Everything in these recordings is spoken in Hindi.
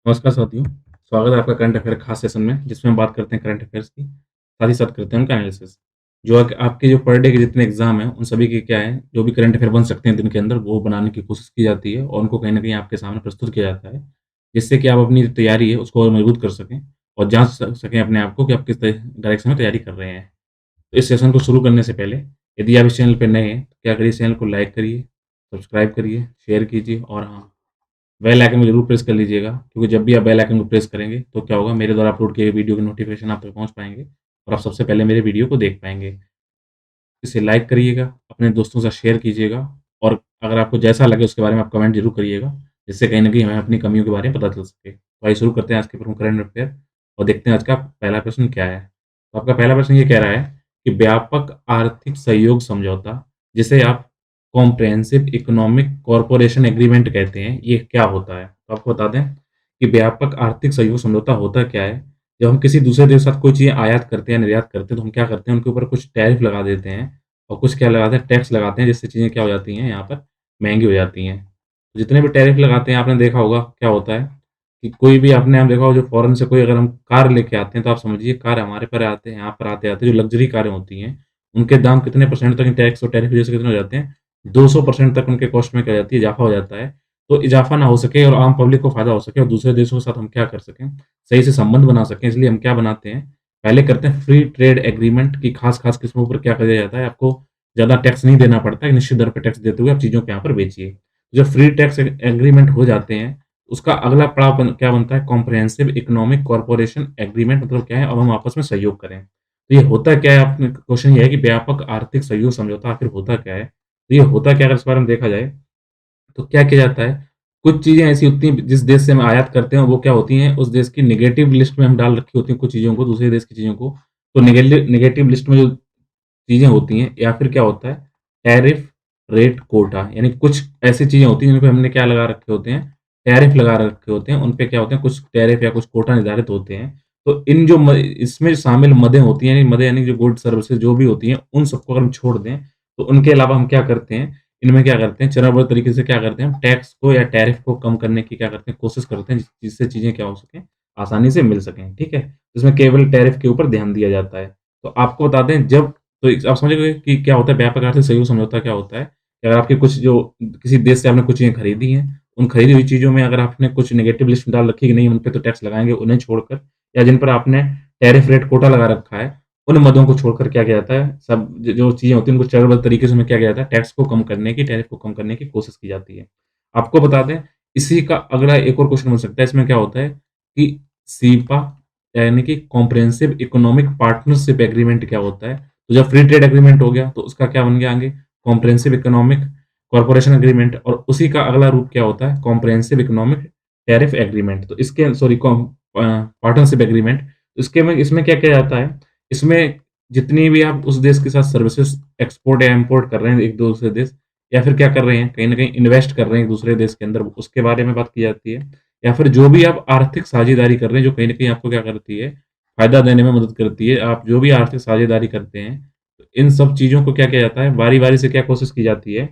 नमस्कार साथियों, स्वागत है आपका करंट अफेयर खास सेशन में, जिसमें हम बात करते हैं करंट अफेयर्स की, साथ ही साथ करते हैं उनका एनालिसिस। जो आपके जो पर डे के जितने एग्ज़ाम हैं, उन सभी के क्या है, जो भी करंट अफेयर बन सकते हैं दिन के अंदर, वो बनाने की कोशिश की जाती है और उनको कहीं न कहीं आपके सामने प्रस्तुत किया जाता है, जिससे कि आप अपनी तैयारी है, उसको और मजबूत कर सकें और जाँच सकें अपने आप को कि आप किस डायरेक्शन में तैयारी कर रहे हैं। तो इस सेशन को शुरू करने से पहले, यदि आप इस चैनल पे नए हैं, तो क्या करिए, इस चैनल को लाइक करिए, सब्सक्राइब करिए, शेयर कीजिए और हाँ, बेल आइकन को ज़रूर प्रेस कर लीजिएगा, क्योंकि जब भी आप बेल आइकन को प्रेस करेंगे, तो क्या होगा, मेरे द्वारा अपलोड किए गए वीडियो के नोटिफ़िकेशन आप तक पहुँच पाएँगे और आप सबसे पहले मेरे वीडियो को देख पाएँगे। इसे लाइक करिएगा, अपने दोस्तों के साथ शेयर कीजिएगा और अगर आपको जैसा लगे उसके बारे में आप कमेंट ज़रूर करिएगा, जिससे कहीं न कहीं हमें अपनी कमियों के बारे में पता चल सके। तो आइए शुरू करते हैं आज के प्रमुख करंट अफेयर और देखते हैं आज का पहला प्रश्न क्या है। तो आपका पहला प्रश्न ये कह रहा है कि व्यापक आर्थिक सहयोग समझौता, जिसे आप कॉम्प्रिहेंसिव इकोनॉमिक कॉर्पोरेशन एग्रीमेंट कहते हैं, ये क्या होता है? तो आपको बता दें कि व्यापक आर्थिक सहयोग समझौता होता क्या है? जब हम किसी दूसरे देश के साथ कोई चीज़ें आयात करते हैं या निर्यात करते हैं, तो हम क्या करते हैं, उनके ऊपर कुछ टैरिफ लगा देते हैं और कुछ क्या लगाते हैं, टैक्स लगाते हैं, जिससे चीज़ें क्या हो जाती हैं, यहाँ पर महँगी हो जाती हैं। तो जितने भी टैरिफ लगाते हैं, आपने देखा होगा क्या होता है कि कोई भी आपने हम देखा होगा, जो फ़ॉरेन से कोई अगर हम कार लेके आते हैं, तो आप समझिए कार हमारे पर आते हैं, यहाँ पर आते-आते जो लग्ज़री कारें होती हैं, उनके दाम कितने परसेंट तक इन टैक्स और टैरिफ की वजह से कितने हो जाते हैं, 200% तक उनके कॉस्ट में क्या हो जाती है, इज़ाफ़ा हो जाता है। तो इज़ाफ़ा ना हो सके और आम पब्लिक को फ़ायदा हो सके और दूसरे देशों के साथ हम क्या कर सकें, सही से संबंध बना सकें, इसलिए हम क्या बनाते हैं, पहले करते हैं फ्री ट्रेड एग्रीमेंट की खास-खास किस्मों पर क्या किया जाता है, आपको ज़्यादा टैक्स नहीं देना पड़ता है, एक निश्चित दर पे टैक्स देते हुए आप चीज़ों को यहाँ पर बेचिए। जब फ्री टैक्स एग्रीमेंट हो जाते हैं, उसका अगला पड़ाव क्या बनता है, कॉम्प्रिहेंसिव इकोनॉमिक कॉर्पोरेशन एग्रीमेंट, मतलब क्या है, अब हम आपस में सहयोग करें। तो ये होता क्या है, आपने क्वेश्चन ये है कि व्यापक आर्थिक सहयोग समझौता आखिर होता क्या है? तो ये होता क्या है, अगर इस बारे में देखा जाए, तो क्या किया जाता है, कुछ चीज़ें ऐसी होती हैं जिस देश से हम आयात करते हैं, वो क्या होती हैं, उस देश की नेगेटिव लिस्ट में हम डाल रखी होती हैं कुछ चीज़ों को, दूसरे देश की चीज़ों को। तो नेगेटिव लिस्ट में जो चीज़ें होती हैं, या फिर क्या होता है, टैरिफ रेट कोटा, यानी कुछ ऐसी चीज़ें होती हैं जिन पे हमने क्या लगा रखे होते हैं, टैरिफ लगा रखे होते हैं, उन पे क्या होते हैं, कुछ टैरिफ या कुछ कोटा निर्धारित होते हैं। तो इन जो इसमें शामिल मदें होती हैं, मदें यानी जो गुड्स सर्विसेज जो भी होती हैं, उन सबको अगर हम छोड़ दें, तो उनके अलावा हम क्या करते हैं, इनमें क्या करते हैं, चरणबद्ध तरीके से क्या करते हैं, हम टैक्स को या टैरिफ को कम करने की क्या करते हैं, कोशिश करते हैं, जिससे चीज़ें क्या हो सकें, आसानी से मिल सकें, ठीक है? इसमें केवल टैरिफ के ऊपर ध्यान दिया जाता है। तो आपको बता दें, जब तो आप समझ गए कि क्या होता है व्यापक आर्थिक सहयोग समझौता क्या होता है? कि अगर आपके कुछ जो किसी देश से आपने कुछ चीज़ें खरीदी हैं, उन खरीदी हुई चीज़ों में अगर आपने कुछ नेगेटिव लिस्ट में डाल रखी है कि नहीं, उन पे तो टैक्स लगाएँगे, उन्हें छोड़कर, या जिन पर आपने टैरिफ रेट कोटा लगा रखा है, उन मदों को छोड़कर क्या किया जाता है, सब जो चीज़ें होती हैं, उनको चरणबद्ध तरीके से उनमें क्या किया जाता है, टैक्स को कम करने की, टैरिफ को कम करने की कोशिश की जाती है। आपको बता दें, इसी का अगला एक और क्वेश्चन बन सकता है, इसमें क्या होता है कि सीपा, यानी कि कॉम्प्रिहेंसिव इकोनॉमिक पार्टनरशिप एग्रीमेंट क्या होता है? तो जब फ्री ट्रेड एग्रीमेंट हो गया, तो उसका क्या बन गया आगे, कॉम्प्रिहेंसिव इकोनॉमिक कॉर्पोरेशन एग्रीमेंट, और उसी का अगला रूप क्या होता है, कॉम्प्रिहेंसिव इकोनॉमिक टैरिफ एग्रीमेंट। तो इसके सॉरी पार्टनरशिप एग्रीमेंट, इसके में इसमें क्या किया जाता है, इसमें जितनी भी आप उस देश के साथ सर्विसेज एक्सपोर्ट या इम्पोर्ट कर रहे हैं एक दूसरे देश, या फिर क्या कर रहे हैं, कहीं न कहीं इन्वेस्ट कर रहे हैं एक दूसरे देश के अंदर, उसके बारे में बात की जाती है। या फिर जो भी आप आर्थिक साझेदारी कर रहे हैं, जो कहीं न कहीं आपको क्या करती है, फ़ायदा देने में मदद करती है। आप जो भी आर्थिक साझेदारी करते हैं, तो इन सब चीज़ों को क्या किया जाता है, बारी-बारी से क्या कोशिश की जाती है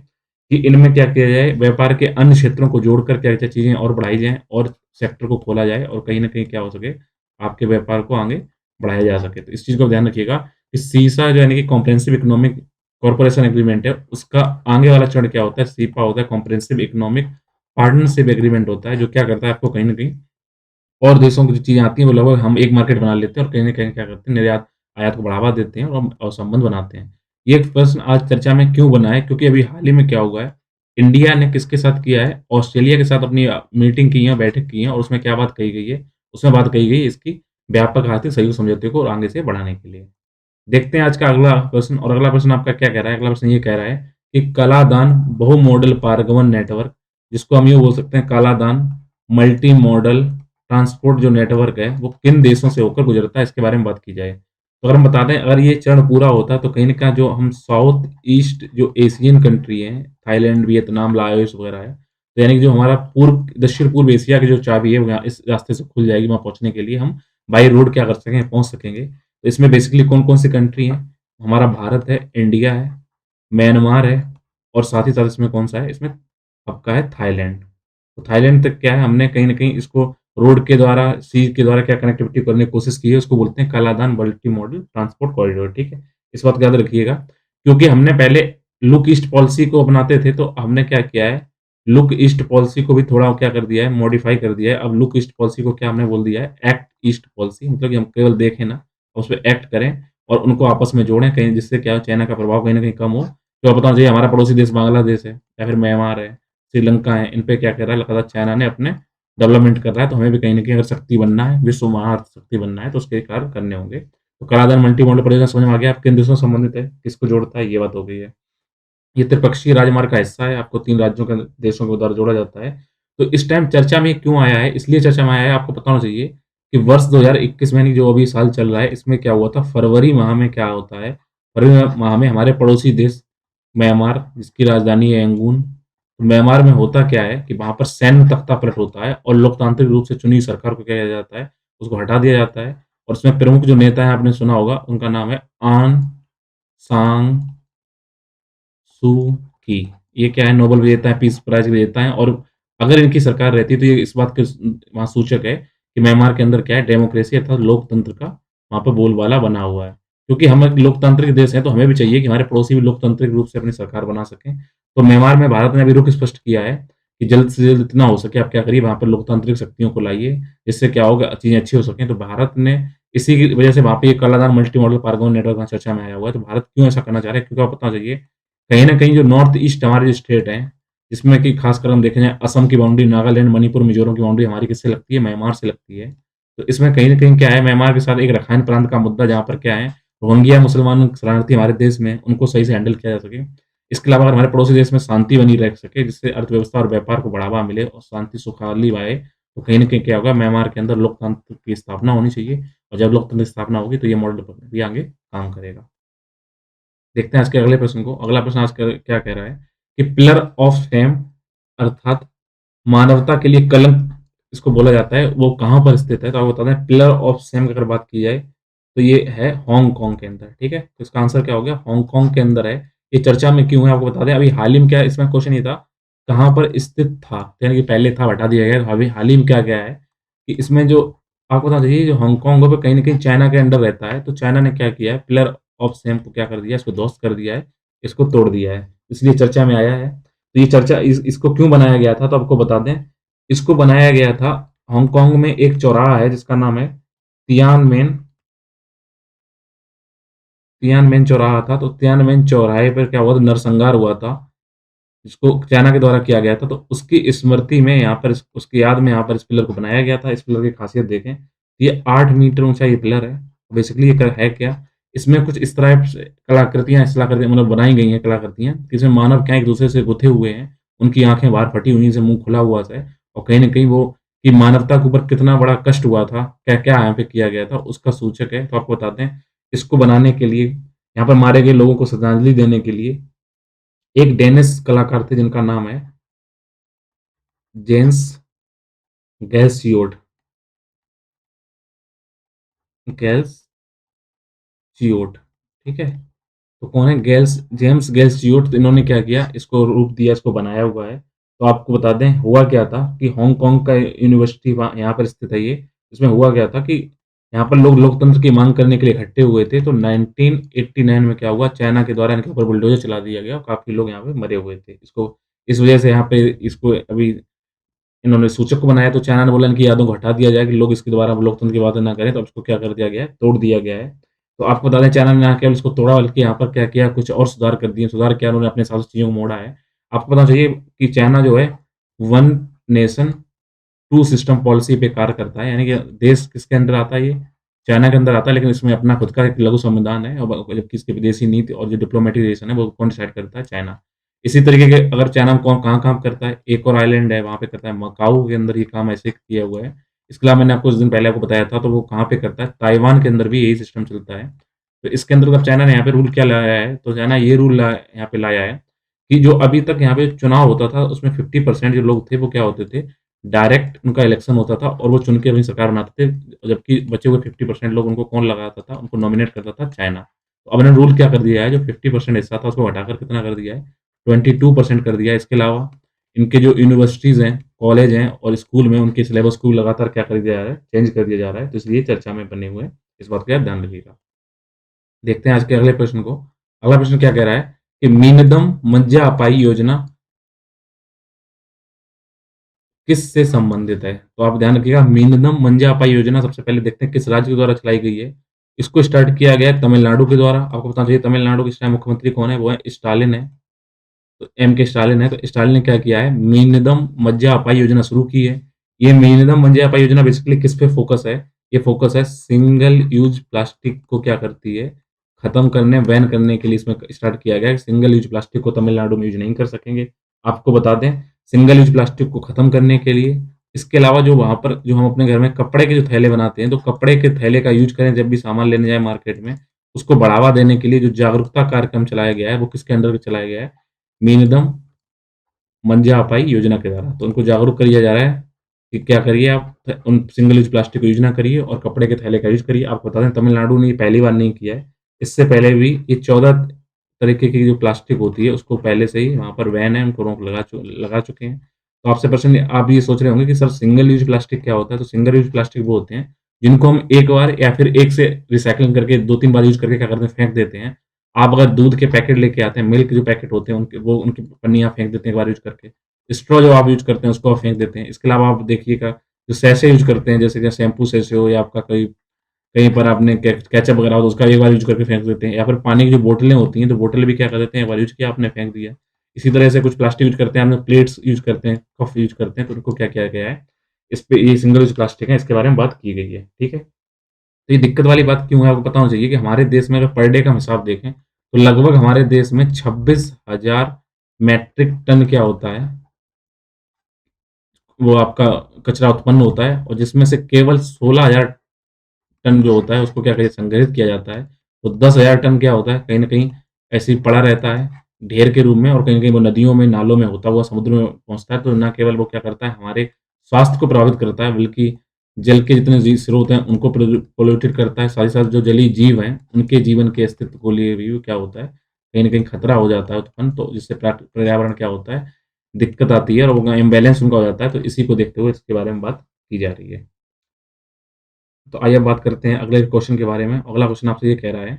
कि इनमें क्या किया जाए, व्यापार के अन्य क्षेत्रों को जोड़कर क्या-क्या चीज़ें और बढ़ाई जाएँ और सेक्टर को खोला जाए और कहीं न कहीं क्या हो सके, आपके व्यापार को आगे बढ़ाया जा सके। तो इस चीज़ का ध्यान रखिएगा कि सीसा जो यानी कि कॉम्प्रिहेंसिव इकोनॉमिक कॉर्पोरेशन एग्रीमेंट है, उसका आगे वाला चरण क्या होता है, सीपा होता है, कॉम्प्रिहेंसिव इकोनॉमिक पार्टनरशिप एग्रीमेंट होता है, जो क्या करता है, आपको कहीं न कहीं और देशों की जो चीज़ें आती हैं, वो लगभग हम एक मार्केट बना लेते हैं और कहीं न कहीं क्या करते हैं, निर्यात, आयात को बढ़ावा देते हैं और संबंध बनाते हैं। ये प्रश्न आज चर्चा में क्यों बना है? क्योंकि अभी हाल ही में क्या हुआ है, इंडिया ने किसके साथ किया है, ऑस्ट्रेलिया के साथ अपनी मीटिंग की है, बैठक की है और उसमें क्या बात कही गई है? उसमें बात कही गई है इसकी व्यापक आर्थिक सहयोग समझौते को और आगे से बढ़ाने के लिए। देखते हैं आज का अगला प्रश्न, और अगला प्रश्न आपका क्या कह रहा है? अगला प्रश्न ये कह रहा है कि कलादान बहु-मॉडल पारगमन नेटवर्क, जिसको हम यूँ बोल सकते हैं कालादान मल्टी मॉडल ट्रांसपोर्ट जो नेटवर्क है, वो किन देशों से होकर गुजरता है, इसके बारे में बात की जाए। तो अगर हम बता दें, अगर ये चरण पूरा होता है, तो कहीं न कहीं जो हम साउथ ईस्ट जो एशियन कंट्री हैं, थाईलैंड, वियतनाम, लाओस वगैरह है, तो यानी कि जो हमारा दक्षिण-पूर्व एशिया की जो चाबी है, वो यहाँ इस रास्ते से खुल जाएगी, वहाँ पहुँचने के लिए हम बाय रोड क्या कर सकें, पहुँच सकेंगे। तो इसमें बेसिकली कौन-कौन सी कंट्री हैं? हमारा भारत है, इंडिया है, म्यांमार है और साथ ही साथ इसमें कौन-सा है? इसमें आपका है थाईलैंड। तो थाईलैंड तक क्या है, हमने कहीं न कहीं इसको रोड के द्वारा, सी के द्वारा क्या कनेक्टिविटी करने की कोशिश की है, उसको बोलते हैं कालाधान मल्टी मॉडल ट्रांसपोर्ट कॉरिडोर, ठीक है? इस बात को याद रखिएगा, क्योंकि हमने पहले लुक ईस्ट पॉलिसी को अपनाते थे, तो हमने क्या किया है, लुक ईस्ट पॉलिसी को भी थोड़ा क्या कर दिया है, मॉडिफाई कर दिया है। अब लुक ईस्ट पॉलिसी को क्या हमने बोल दिया है, एक्ट ईस्ट पॉलिसी, मतलब कि हम केवल देखें ना, उस पे एक्ट करें और उनको आपस में जोड़ें, कहीं जिससे क्या हो, चाइना का प्रभाव कहीं न कहीं कम हो। तो आप बताना चाहिए हमारा पड़ोसी देश बांग्लादेश है या फिर म्यांमार है, श्रीलंका है, इन पे क्या कर रहा है, लगातार चाइना ने अपने डेवलपमेंट कर रहा है, तो हमें भी कहीं न कहीं अगर शक्ति बनना है, विश्व महाशक्ति बनना है, तो उसके कार्य करने होंगे। तो कराधान मल्टी मॉडल परियोजना समझ में आ गया, आप किन देशों से संबंधित है, किसको जोड़ता है, ये बात हो गई है। ये त्रिपक्षीय राजमार्ग का हिस्सा है, आपको 3 राज्यों के देशों के द्वारा जोड़ा जाता है। तो इस टाइम चर्चा में क्यों आया है? इसलिए चर्चा में आया है, आपको पता होना चाहिए कि वर्ष 2021 में, यानी जो अभी साल चल रहा है, इसमें क्या हुआ था, फरवरी माह में क्या होता है, फरवरी माह में हमारे पड़ोसी देश म्यांमार, जिसकी राजधानी है यंगून, तो म्यांमार में होता क्या है कि वहाँ पर सैन्य तख्तापलट होता है और लोकतांत्रिक रूप से चुनी सरकार को क्या किया जाता है, उसको हटा दिया जाता है और उसमें प्रमुख जो नेता हैं, आपने सुना होगा, उनका नाम है आन सांग सू की। ये क्या है, नोबेल विजेता है, पीस प्राइज़ विजेता हैं और अगर इनकी सरकार रहती तो ये इस बात के वहाँ सूचक है कि म्यांमार के अंदर क्या है, डेमोक्रेसी अर्थात लोकतंत्र का वहाँ पे बोलबाला बना हुआ है। क्योंकि हम एक लोकतांत्रिक देश हैं, तो हमें भी चाहिए कि हमारे पड़ोसी भी लोकतांत्रिक रूप से अपनी सरकार बना सकें। तो म्यांमार में भारत ने अभी रुख स्पष्ट किया है कि जल्द से जल्द जितना हो सके आप क्या करिए, वहाँ पर लोकतांत्रिक शक्तियों को लाइए, जिससे क्या होगा, चीज़ें अच्छी हो सकें। तो भारत ने इसी की वजह से वहाँ पे ये कालाधान मल्टी मॉडल पारगमन नेटवर्क वहाँ चर्चा में आया हुआ है। तो भारत क्यों ऐसा करना चाह रहा है? क्योंकि आपको पता होना चाहिए कहीं न कहीं जो नॉर्थ ईस्ट हमारे जो स्टेट हैं, जिसमें कि खासकर हम देखें जाए असम की बाउंड्री, नागालैंड, मणिपुर, मिज़ोरम की बाउंड्री हमारी किससे लगती है? म्यांमार से लगती है। तो इसमें कहीं न कहीं क्या है, म्यांमार के साथ एक रखाइन प्रांत का मुद्दा, जहाँ पर क्या है, रोहिंग्या मुसलमान शरणार्थी हमारे देश में, उनको सही से हैंडल किया जा सके। इसके अलावा अगर हमारे पड़ोसी देश में शांति बनी रह सके, जिससे अर्थव्यवस्था और व्यापार को बढ़ावा मिले और शांति सुखाली आए, तो कहीं न कहीं क्या होगा, म्यांमार के अंदर लोकतंत्र की स्थापना होनी चाहिए और जब लोकतंत्र की स्थापना होगी, तो ये मॉडल भी आगे काम करेगा। देखते हैं आज के अगले प्रश्न को। अगला प्रश्न आज क्या कह रहा है कि पिलर ऑफ फेम अर्थात मानवता के लिए कलंक इसको बोला जाता है, वो कहाँ पर स्थित है? तो आपको बता दें, पिलर ऑफ फेम की अगर बात की जाए, तो ये है हांगकांग के अंदर, ठीक है? तो इसका आंसर क्या हो गया? हांगकांग के अंदर है। ये चर्चा में क्यों है आपको बता दें, अभी हाल ही में क्या इसमें क्वेश्चन ये था, कहाँ पर स्थित था? तो यानी कि पहले था, हटा दिया गया, तो अभी हाल ही में क्या गया है कि इसमें जो आपको बताना चाहिए, जो हांगकांग है वो कहीं न कहीं चाइना के अंडर रहता है, तो चाइना ने क्या किया है, पिलर ऑफ सेम को क्या कर दिया, इसको ध्वस्त कर दिया है, इसको तोड़ दिया है, इसलिए चर्चा में आया है। तो ये चर्चा इसको क्यों बनाया गया था, तो आपको बता दें, इसको बनाया गया था, हांगकांग में एक चौराहा है जिसका नाम है तियानमेन तियानमेन चौराहा था, तो तियानमेन चौराहे पर क्या हुआ था, नरसंहार हुआ था, जिसको चाइना के द्वारा किया गया था, तो उसकी स्मृति में यहाँ पर उसकी याद में यहाँ पर इस पिलर को बनाया गया था। इस पिलर की खासियत देखें, ये 8 मीटर ऊँचा ये पिलर है। बेसिकली ये है क्या? इसमें कुछ इस तरह से कलाकृतियाँ मतलब बनाई गई हैं कलाकृतियाँ, जिसमें मानव क्या एक-दूसरे से गुथे हुए हैं, उनकी आँखें बाहर फटी हुई, से मुँह खुला हुआ है और कहीं न कहीं वो कि मानवता के ऊपर कितना बड़ा कष्ट हुआ था, क्या-क्या यहाँ पे किया गया था, उसका सूचक है। तो आपको बताते हैं, इसको बनाने के लिए, यहाँ पर मारे गए लोगों को श्रद्धांजलि देने के लिए एक डेनिश कलाकार थे जिनका नाम है जेन्स गैल्सियोट गैल्सियोट, ठीक है? तो कौन है? जेम्स गैल्सियोट। तो इन्होंने क्या किया, इसको रूप दिया, इसको बनाया हुआ है। तो आपको बता दें, हुआ क्या था कि हांगकांग का यूनिवर्सिटी वहाँ यहाँ पर स्थित है ये। इसमें हुआ क्या था कि यहाँ पर लोग लोकतंत्र की माँग करने के लिए इकट्ठे हुए थे, तो 1989 में क्या हुआ, चाइना के द्वारा इनके ऊपर बुलडोज़र चला दिया गया और काफ़ी लोग यहाँ पे मरे हुए थे। इसको इस वजह से यहाँ पे इसको अभी इन्होंने सूचक को बनाया, तो चाइना ने बोला इनकी यादों को हटा दिया जाए कि लोग इसके दोबारा लोकतंत्र की बातें ना करें, तो अब इसको क्या कर दिया गया है, तोड़ दिया गया है। तो आपको बता दें, चाइना ने ना केवल इसको तोड़ा बल्कि यहाँ पर क्या किया, कुछ और सुधार कर दिए। सुधार क्या, उन्होंने अपने हिसाब से चीज़ों को मोड़ा है। आपको पता चाहिए कि चाइना जो है one nation two system policy पे कार्य करता है, यानी कि देश किसके अंदर आता है ये? चाइना के अंदर आता है, लेकिन इसमें अपना खुद का एक लघु संविधान है और जबकि इसकी विदेशी नीति और जो डिप्लोमैटिक रिलेशन है वो कौन डिसाइड करता है? चाइना। इसी तरीके के अगर चाइना में कौन कहाँ काम करता है, एक और आइलैंड है वहाँ पे करता है, मकाऊ के अंदर ये काम ऐसे किया हुआ है। इसके अलावा मैंने आपको कुछ दिन पहले आपको बताया था, तो वो कहाँ पे करता है, ताइवान के अंदर भी यही सिस्टम चलता है। तो इसके अंदर अब चाइना ने यहाँ पे रूल क्या लाया है, तो चाइना ये रूल यहाँ पे लाया है कि जो अभी तक यहाँ पे चुनाव होता था उसमें 50% जो लोग थे वो क्या होते थे, डायरेक्ट उनका इलेक्शन होता था और वो चुन के अपनी सरकार बनाते थे, जबकि बचे हुए 50% लोग उनको कौन लगाता था, उनको नॉमिनेट करता था चाइना। तो अब इन्होंने रूल क्या कर दिया है, जो 50% हिस्सा था उसको घटाकर कितना कर दिया है, 22% कर दिया है। इसके अलावा इनके जो यूनिवर्सिटीज़ हैं, कॉलेज हैं और स्कूल में उनके सिलेबस को लगातार क्या कर दिया जा रहा है, चेंज कर दिया जा रहा है, तो इसलिए चर्चा में बने हुए हैं। इस बात का आप ध्यान रखिएगा। देखते हैं आज के अगले प्रश्न को। अगला प्रश्न क्या कह रहा है कि मीनदम मज्जा अपाई योजना किससे संबंधित है? तो आप ध्यान रखिएगा, मीनदम मंजा अपाई योजना सबसे पहले देखते हैं किस राज्य के द्वारा चलाई गई है। इसको स्टार्ट किया गया है तमिलनाडु के द्वारा। आपको बताना चाहिए तमिलनाडु के इस टाइम मुख्यमंत्री कौन है? वो है स्टालिन है। तो एम के स्टालिन है। तो स्टालिन ने क्या किया है, मीनदम मज्जा अपाई योजना शुरू की है। ये मीनदम मज्जा अपाई योजना बेसिकली किस पे फोकस है? ये फोकस है सिंगल यूज प्लास्टिक को क्या करती है, खत्म करने, बैन करने के लिए इसमें स्टार्ट किया गया है। सिंगल यूज प्लास्टिक को तमिलनाडु में यूज नहीं कर सकेंगे। आपको बता दें, सिंगल यूज प्लास्टिक को खत्म करने के लिए, इसके अलावा जो वहां पर जो हम अपने घर में कपड़े के जो थैले बनाते हैं, तो कपड़े के थैले का यूज करें जब भी सामान लेने जाए मार्केट में। उसको बढ़ावा देने के लिए जो जागरूकता कार्यक्रम चलाया गया है, वो किसके अंडर चलाया गया है? मीनदम मंजा अपाई योजना के द्वारा। तो उनको जागरूक किया जा रहा है कि क्या करिए आप, उन सिंगल यूज प्लास्टिक को यूज ना करिए और कपड़े के थैले का यूज करिए। आपको बता दें तमिलनाडु ने ये पहली बार नहीं किया है। इससे पहले भी ये 14 तरीके की जो प्लास्टिक होती है उसको पहले से ही वहाँ पर बैन है, उनको रोक लगा चुके हैं। तो आपसे प्रश्न, आप ये सोच रहे होंगे कि सर सिंगल यूज प्लास्टिक क्या होता है? तो सिंगल यूज प्लास्टिक वो होते हैं जिनको हम एक बार या फिर एक से रिसाइक्लिंग करके 2-3 बार यूज करके क्या करते हैं, फेंक देते हैं। आप अगर दूध के पैकेट लेके आते हैं, मिल्क जो पैकेट होते हैं उनके, वो उनकी पन्नियाँ फेंक देते हैं एक बार यूज करके। स्ट्रॉ जो आप यूज़ करते हैं उसको आप फेंक देते हैं। इसके अलावा आप देखिएगा जो सैशे यूज़ करते हैं, जैसे कि शैम्पू सैशे हो या आपका कोई कहीं पर आपने केचअप वगैरह हो तो उसका एक बार यूज़ करके फेंक देते हैं, या फिर पानी की जो बोतलें होती हैं तो बोतल भी क्या कर देते हैं, एक बार यूज़ किया आपने फेंक दिया। इसी तरह से कुछ प्लास्टिक यूज़ करते हैं, आपने प्लेट्स यूज़ करते हैं, कप यूज़ करते हैं, तो उनको क्या किया गया है, इस पे ये सिंगल यूज़ प्लास्टिक है, इसके बारे में बात की गई है। ठीक है? तो ये दिक्कत वाली बात क्यों है, आपको पता होना चाहिए कि हमारे देश में अगर पर डे का हम हिसाब देखें तो लगभग हमारे देश में 26,000 मैट्रिक टन क्या होता है, वो आपका कचरा उत्पन्न होता है, और जिसमें से केवल 16,000 टन जो होता है उसको क्या कहिए संग्रहित किया जाता है। तो 10,000 टन क्या होता है, कहीं न कहीं ऐसे ही पड़ा रहता है ढेर के रूप में, और कहीं न कहीं वो नदियों में, नालों में होता हुआ समुद्र में पहुँचता है। तो ना केवल वो क्या करता है हमारे स्वास्थ्य को प्रभावित करता है, बल्कि जल के जितने स्रोत हैं उनको पोल्यूटेड करता है। साथ ही साथ जो जलीय जीव हैं, उनके जीवन के अस्तित्व को लिए भी वो क्या होता है, कहीं न कहीं खतरा हो जाता है उत्पन्न। तो जिससे पर्यावरण क्या होता है, दिक्कत आती है और वो इम्बैलेंस उनका हो जाता है। तो इसी को देखते हुए इसके बारे में बात की जा रही है। तो आइए अब बात करते हैं अगले क्वेश्चन के बारे में। अगला क्वेश्चन आपसे ये कह रहा है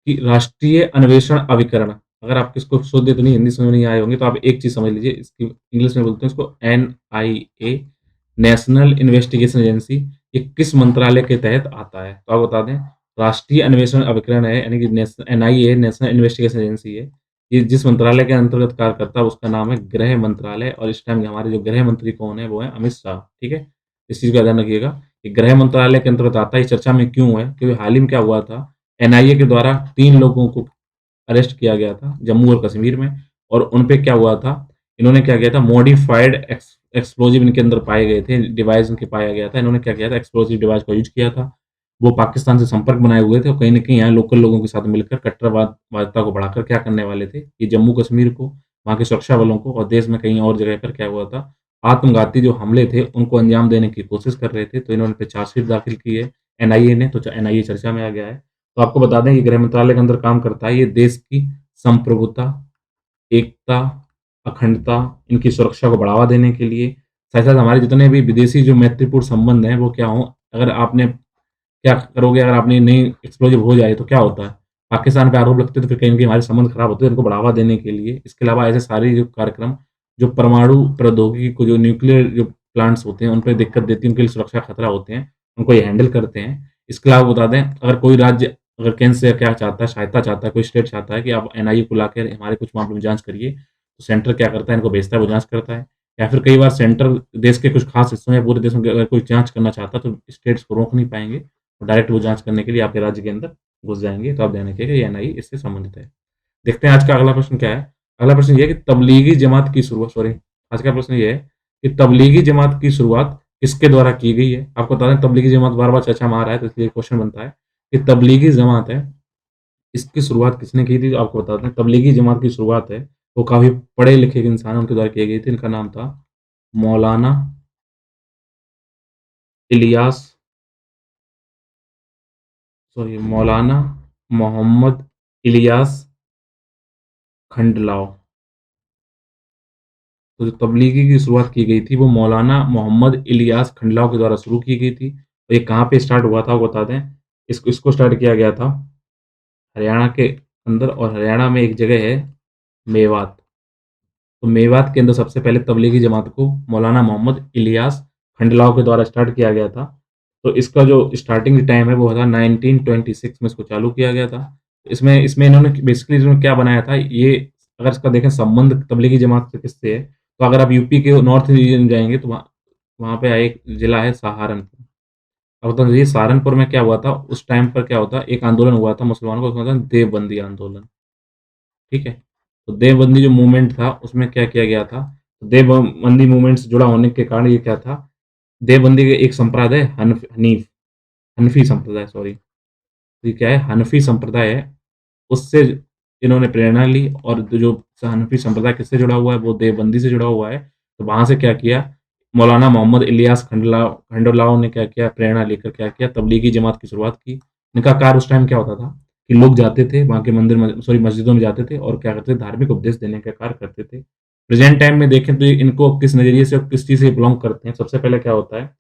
कि राष्ट्रीय अन्वेषण अभिकरण, अगर आपको इसको शुद्ध इतनी हिंदी समझ में नहीं आए होंगे तो आप एक चीज़ समझ लीजिए, इसकी इंग्लिश में बोलते हैं इसको एनआईए, नेशनल इन्वेस्टिगेशन एजेंसी। ये किस मंत्रालय के तहत आता है? तो आप बता दें, राष्ट्रीय अन्वेषण अभिकरण है, यानी कि एनआईए, नेशनल इन्वेस्टिगेशन एजेंसी है। ये जिस मंत्रालय के अंतर्गत कार्य करता है उसका नाम है गृह मंत्रालय, और इस टाइम हमारे जो गृह मंत्री कौन है, वो है अमित शाह। ठीक है? इस चीज़ का ध्यान रखिएगा कि गृह मंत्रालय के अंतर्गत आता है। ये चर्चा में क्यों है? क्योंकि हाल ही में क्या हुआ था, एनआईए के द्वारा 3 लोगों को अरेस्ट किया गया था जम्मू और कश्मीर में, और उन पे क्या हुआ था, इन्होंने क्या किया था, मॉडिफाइड एक्सप्लोजिव इनके अंदर पाए गए थे, डिवाइस इनके पाया गया था। इन्होंने क्या किया था, एक्सप्लोजिव डिवाइस का यूज़ किया था। वो पाकिस्तान से संपर्क बनाए हुए थे और कहीं न कहीं यहाँ लोकल लोगों के साथ मिलकर कट्टरवादिता को बढ़ाकर क्या करने वाले थे, ये जम्मू कश्मीर को, वहाँ के सुरक्षा बलों को और देश में कहीं और जगह पर क्या हुआ था, आत्मघाती जो हमले थे उनको अंजाम देने की कोशिश कर रहे थे। तो इन्होंने पे चार्जशीट दाखिल की है एनआईए ने, तो एनआईए चर्चा में आ गया है। तो आपको बता दें ये गृह मंत्रालय के अंदर काम करता है। ये देश की संप्रभुता, एकता, अखंडता, इनकी सुरक्षा को बढ़ावा देने के लिए, साथ-साथ हमारे जितने भी विदेशी जो मैत्रीपूर्ण संबंध हैं वो क्या हों, अगर आपने क्या करोगे, अगर आपने नहीं एक्सप्लोजिव हो जाए तो क्या होता है? पाकिस्तान पे आरोप लगते हैं तो फिर कहीं न कहीं हमारे संबंध खराब होते हैं, इनको बढ़ावा देने के लिए। इसके अलावा ऐसे सारे जो कार्यक्रम जो परमाणु प्रौद्योगिकी को, जो न्यूक्लियर जो प्लांट्स होते हैं उन पे दिक्कत देती है, उनके लिए सुरक्षा खतरा होते हैं, उनको ये हैंडल करते हैं। इसके अलावा बता दें, अगर कोई राज्य अगर केंद्र से क्या चाहता है, सहायता चाहता है, कोई स्टेट चाहता है कि आप एनआईए को लाके हमारे कुछ मामलों में जाँच करिए, तो सेंटर क्या करता है, इनको भेजता है, वो जाँच करता है। या फिर कई बार सेंटर देश के कुछ खास हिस्सों या पूरे देश में अगर कोई जाँच करना चाहता है, तो स्टेट्स को रोक नहीं पाएँगे। तो डायरेक्ट वो जाँच करने के लिए आपके राज्य के अंदर घुस जाएँगे। तो आप ध्यान रखिएगा ये एनआईए इससे संबंधित है। देखते हैं आज का अगला प्रश्न क्या है। अगला प्रश्न ये है कि तब्लीगी जमात की शुरुआत, सॉरी, आज का प्रश्न ये है कि तब्लीगी जमात की शुरुआत किसके द्वारा की गई है? आपको बता दें तब्लीगी जमात बार-बार चर्चा में आ रहा है, तो इसलिए क्वेश्चन बनता है कि तब्लीगी जमात है, इसकी शुरुआत किसने की थी? तो आपको बता दें तब्लीगी जमात की शुरुआत है, वो काफ़ी पढ़े-लिखे इंसान उनके द्वारा की गई थी। इनका नाम था मौलाना इलियास, सॉरी, मौलाना मोहम्मद इलियास खंडलाव। तो जो तबलीगी की शुरुआत की गई थी, वो मौलाना मोहम्मद इलियास खंडलाव के द्वारा शुरू की गई थी। तो ये कहाँ पे स्टार्ट हुआ था, वो बता दें। इसको स्टार्ट किया गया था हरियाणा के अंदर, और हरियाणा में एक जगह है मेवात। तो मेवात के अंदर सबसे पहले तबलीगी जमात को मौलाना मोहम्मद इलियास खंडलाव के द्वारा स्टार्ट किया गया था। तो इसका जो स्टार्टिंग टाइम है वो था 1926 में इसको चालू किया गया था। इसमें इसमें इन्होंने बेसिकली इन्होंने क्या बनाया था, ये अगर इसका देखें संबंध तबलीगी जमात से किससे है, तो अगर आप यूपी के नॉर्थ रीजन जाएँगे तो वहाँ वहाँ पे एक जिला है सहारनपुर। अब तो ये सहारनपुर में क्या हुआ था, उस टाइम पर क्या होता, एक आंदोलन हुआ था मुसलमानों का, उसका था देवबंदी आंदोलन। ठीक है? तो देवबंदी जो मूवमेंट था, उसमें क्या किया गया था, देवबंदी मूवमेंट से जुड़ा होने के कारण ये क्या था, देवबंदी के एक संप्रदाय हनफी संप्रदाय, सॉरी। तो ये क्या है, हनफी संप्रदाय है, उससे इन्होंने प्रेरणा ली, और जो हनफी संप्रदाय किससे जुड़ा हुआ है, वो देवबंदी से जुड़ा हुआ है। तो वहाँ से क्या किया, मौलाना मोहम्मद इलियास खंडलाव ने क्या किया, प्रेरणा लेकर क्या किया, तबलीगी जमात की शुरुआत की। इनका कार्य उस टाइम क्या होता था कि लोग जाते थे वहाँ के मस्जिदों में जाते थे और क्या करते थे, धार्मिक उपदेश देने का कार्य करते थे। प्रेजेंट टाइम में देखें तो इनको किस नज़रिए से और किस चीज़ से बिलोंग करते हैं, सबसे पहले क्या होता है,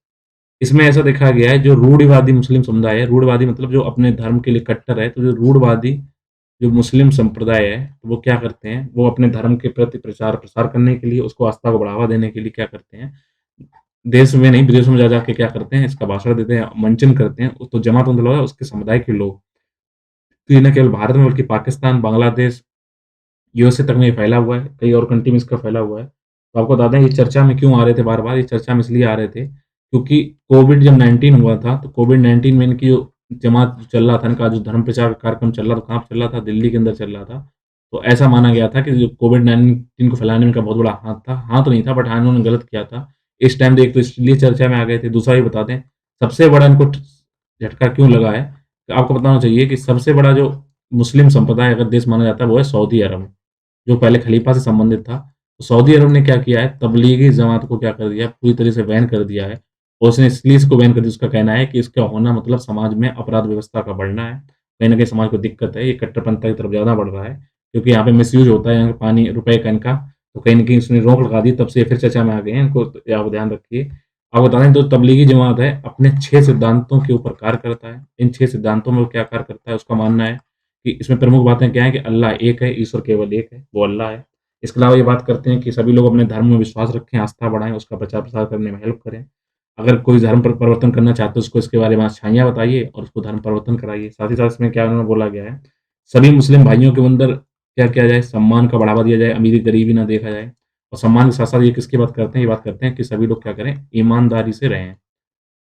इसमें ऐसा देखा गया है, जो रूढ़िवादी मुस्लिम समुदाय है, रूढ़िवादी मतलब जो अपने धर्म के लिए कट्टर है, तो जो रूढ़िवादी जो मुस्लिम संप्रदाय है, तो वो क्या करते हैं, वो अपने धर्म के प्रति प्रचार-प्रसार करने के लिए, उसको आस्था को बढ़ावा देने के लिए क्या करते हैं, देश में नहीं, विदेशों में जा के क्या करते हैं, इसका भाषण देते हैं, मंचन करते हैं। तो जमात मतलब है उसके समुदाय के लोग। तो ये न केवल भारत में बल्कि पाकिस्तान, बांग्लादेश, यूएसए तक में ये फैला हुआ है, कई और कंट्री में इसका फैला हुआ है। तो आपको बता दें ये चर्चा में क्यों आ रहे थे बार-बार, ये चर्चा में इसलिए आ रहे थे, क्योंकि कोविड जब 19 हुआ था, तो कोविड-19 में इनकी जो जमात जो चल रहा था, इनका जो धर्म प्रचार कार्यक्रम चल रहा था, कहाँ पे चल रहा था? दिल्ली के अंदर चल रहा था। तो ऐसा माना गया था कि जो कोविड-19 को फैलाने में इनका बहुत बड़ा हाथ था। हाथ नहीं था, बट हाँ, इन्होंने गलत किया था। इस टाइम पे एक तो इसलिए चर्चा में आ गए थे, दूसरा ये बता दें, सबसे बड़ा इनको झटका क्यों लगा है? तो आपको बताना चाहिए कि सबसे बड़ा जो मुस्लिम संप्रदाय अगर देश माना जाता है, वो है सऊदी अरब। जो पहले खलीफा से संबंधित था। तो सऊदी अरब ने क्या किया है, तबलीगी जमात को क्या कर दिया, पूरी तरह से बैन कर दिया है। और उसने इसलिए इसको बैन कर दिया, उसका कहना है कि इसका होना मतलब समाज में अपराध व्यवस्था का बढ़ना है। कहीं न कहीं समाज को दिक्कत है, ये कट्टरपंथा की तरफ ज़्यादा बढ़ रहा है, क्योंकि यहाँ पे मिसयूज़ होता है यहाँ पानी रुपए का इनका, तो कहीं न कहीं उसने रोक लगा दी, तब से ये फिर चर्चा में आ गए हैं, इनको तो आप ध्यान रखिए। आपको बता दें, तो तबलीगी जमात है, अपने 6 सिद्धांतों के ऊपर कार्य करता है। इन 6 सिद्धांतों में वो क्या कार्य करता है, उसका मानना है कि इसमें प्रमुख बातें क्या हैं कि अल्लाह एक है, ईश्वर केवल एक है, वो अल्लाह है। इसके अलावा ये बात करते हैं कि सभी लोग अपने धर्म में विश्वास रखें, आस्था बढ़ाएँ, उसका प्रचार-प्रसार करने में हेल्प करें। अगर कोई धर्म परिवर्तन करना चाहते हो, उसको इसके बारे में अच्छाइयाँ बताइए और उसको धर्म परिवर्तन कराइए। साथ ही साथ इसमें क्या उन्होंने बोला गया है, सभी मुस्लिम भाइयों के अंदर क्या किया जाए, सम्मान का बढ़ावा दिया जाए, अमीरी-गरीबी ना देखा जाए। और सम्मान के साथ-साथ ये किसकी बात करते हैं, ये बात करते हैं कि सभी लोग क्या करें, ईमानदारी से रहें।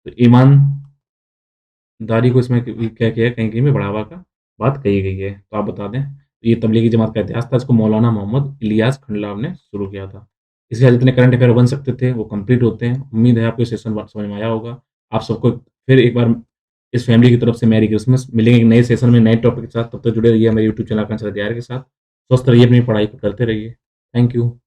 तो ईमानदारी को इसमें क्या किया है, कहीं-कहीं में बढ़ावा का बात कही गई है। तो आप बता दें, ये तबलीगी जमात का इतिहास था, इसको मौलाना मोहम्मद इलियास खंडलाव ने शुरू किया था। इसके जितने करंट अफेयर बन सकते थे, वो कंप्लीट होते हैं। उम्मीद है आपको ये सेशन समझ में आया होगा। आप सबको फिर एक बार इस फैमिली की तरफ से मेरी क्रिसमस। मिलेंगे एक नए सेशन में, नए टॉपिक के साथ। तब तक जुड़े रहिए मेरे यूट्यूब चैनल आकांक्षा हथियार के साथ। स्वस्थ रहिए, अपनी पढ़ाई को करते रहिए। Thank you.